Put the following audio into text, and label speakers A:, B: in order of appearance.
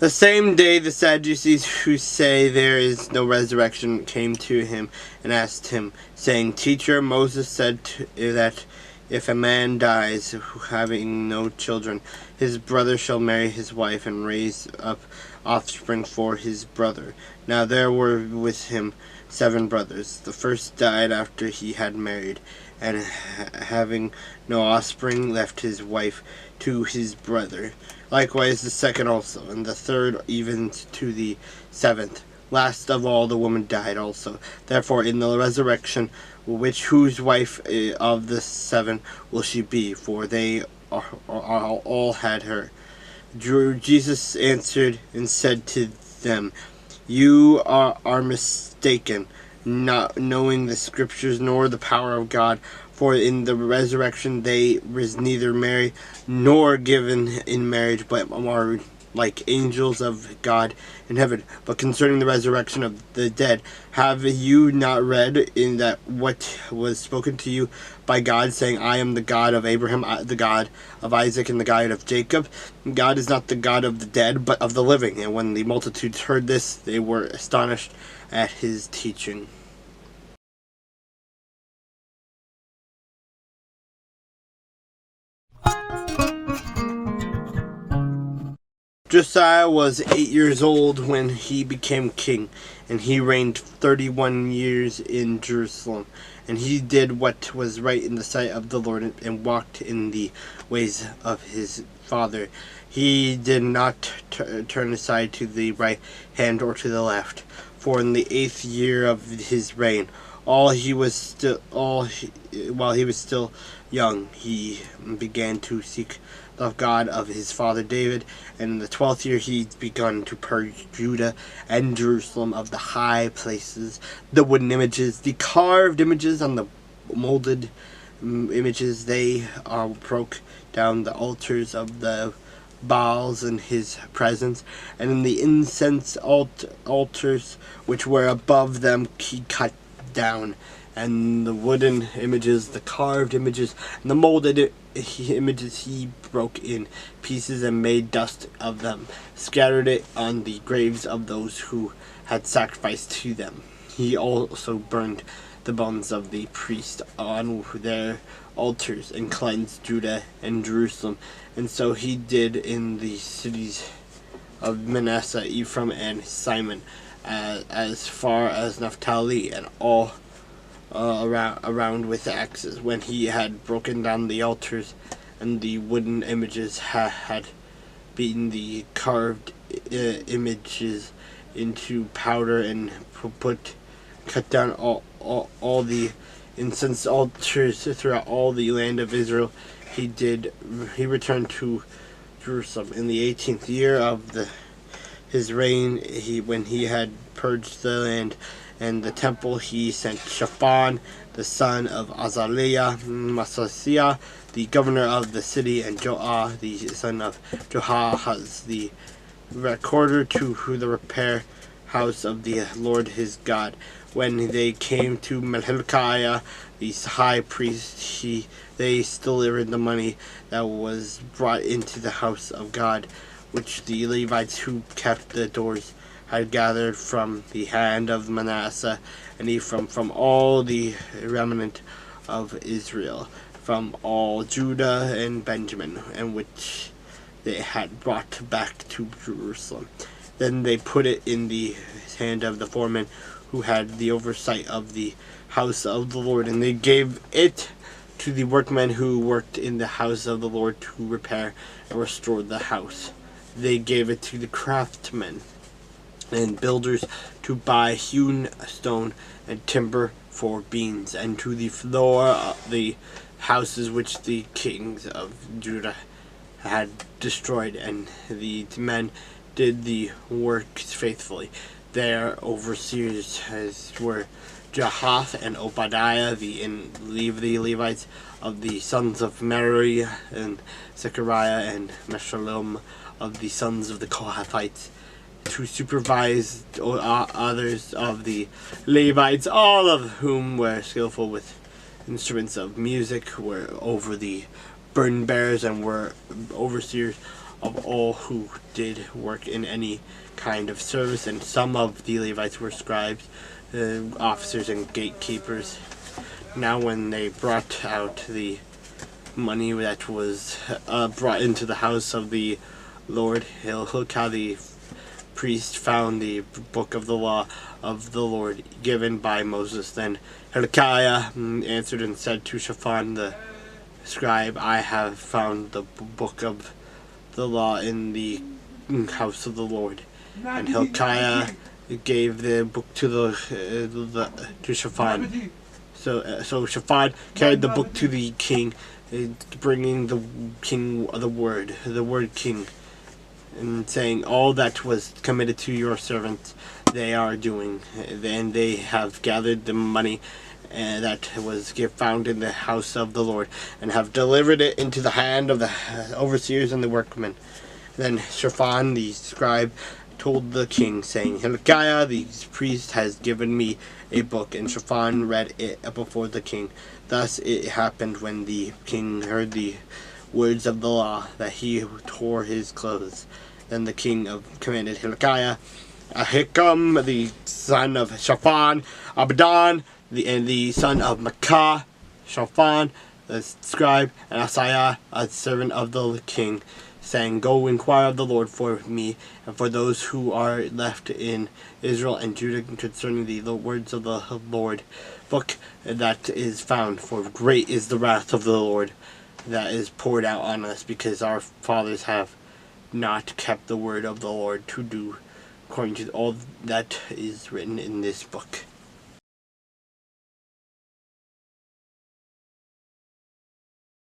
A: The same day the Sadducees, who say there is no resurrection, came to him and asked him, saying, Teacher, Moses said that if a man dies having no children, his brother shall marry his wife and raise up offspring for his brother. Now there were with him 7 brothers. The first died after he had married, and having no offspring left his wife to his brother. Likewise the second also, and the third even to the 7th. Last of all the woman died also. Therefore in the resurrection, whose wife of the 7 will she be? For they all had her. Jesus answered and said to them, You are mistaken, not knowing the Scriptures nor the power of God. For in the resurrection they was neither married nor given in marriage, but are like angels of God in heaven. But concerning the resurrection of the dead, have you not read in that what was spoken to you by God, saying, I am the God of Abraham, the God of Isaac, and the God of Jacob? God is not the God of the dead, but of the living. And when the multitudes heard this, they were astonished at his teaching. Josiah was 8 years old when he became king, and he reigned 31 years in Jerusalem. And he did what was right in the sight of the Lord, and walked in the ways of his father. He did not turn aside to the right hand or to the left. For in the 8th year of his reign, while he was still young, he began to seek the God of his father David, and in the 12th year he begun to purge Judah and Jerusalem of the high places, the wooden images, the carved images, and the molded images. They broke down the altars of the Baals in his presence, and in the incense altars which were above them he cut down, and the wooden images, the carved images, and the molded images he broke in pieces and made dust of them, scattered it on the graves of those who had sacrificed to them. He also burned the bones of the priests on their altars, and cleansed Judah and Jerusalem. And so he did in the cities of Manasseh, Ephraim, and Simon, as far as Naphtali, and all around with axes. When he had broken down the altars and the wooden images, had beaten the carved images into powder, and cut down all the incense altars throughout all the land of Israel, he returned to Jerusalem in the 18th year of his reign. When he had purged the land and the temple, he sent Shaphan, the son of Azaliah, Masasiah, the governor of the city, and Joah, the son of Joahaz, the recorder, to the repair house of the Lord his God. When they came to Hilkiah, the high priest, they delivered the money that was brought into the house of God, which the Levites who kept the doors had gathered from the hand of Manasseh and Ephraim, from all the remnant of Israel, from all Judah and Benjamin, and which they had brought back to Jerusalem. Then they put it in the hand of the foreman who had the oversight of the house of the Lord, and they gave it to the workmen who worked in the house of the Lord to repair and restore the house. They gave it to the craftsmen and builders to buy hewn stone and timber for beams, and to the floor of the houses which the kings of Judah had destroyed, and the men did the work faithfully. Their overseers were Jahath and Obadiah, the Levites of the sons of Merari, and Zechariah and Meshullam of the sons of the Kohathites, to supervise others of the Levites, all of whom were skillful with instruments of music, were over the burden bearers, and were overseers of all who did work in any kind of service, and some of the Levites were scribes, officers, and gatekeepers. Now when they brought out the money that was brought into the house of the Lord, Hilkiah the priest found the book of the law of the Lord given by Moses. Then Hilkiah answered and said to Shaphan the scribe, I have found the book of the law in the house of the Lord. And Hilkiah gave the book to to Shaphan. So Shaphan carried the book to the king, bringing the king the word king, and saying, all that was committed to your servants they are doing, and they have gathered the money that was found in the house of the Lord, and have delivered it into the hand of the overseers and the workmen. Then Shaphan the scribe told the king, saying, Hilkiah the priest has given me a book. And Shaphan read it before the king. Thus it happened, when the king heard the words of the law, that he tore his clothes. Then the king commanded Hilkiah, Ahikam the son of Shaphan, Abidan the son of Makah, Shaphan the scribe, and Asaiah a servant of the king, saying, Go inquire of the Lord for me and for those who are left in Israel and Judah concerning the words of the Lord book that is found. For great is the wrath of the Lord that is poured out on us, because our fathers have not kept the word of the Lord to do according to all that is written in this book.